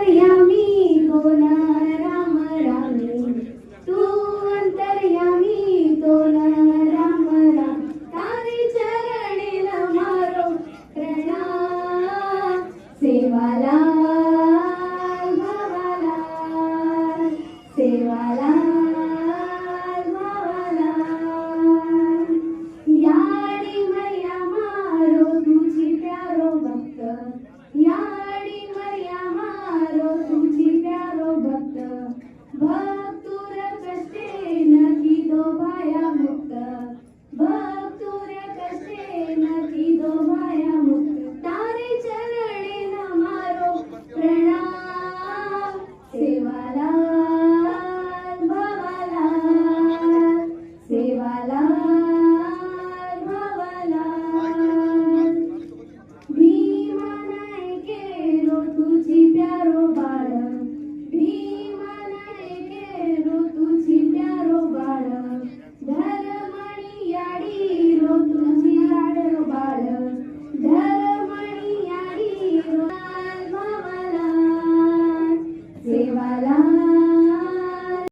अंतर्यामी कोण राम राम तू अंतर्यामी कोण राम राम तारी चरणी मारो प्रणाम सेवाला भावाला सेवाला भावाला याडी मैया मारो तुझी प्यारो भक्त याडी मैया मारो तुझी प्यारो भक्त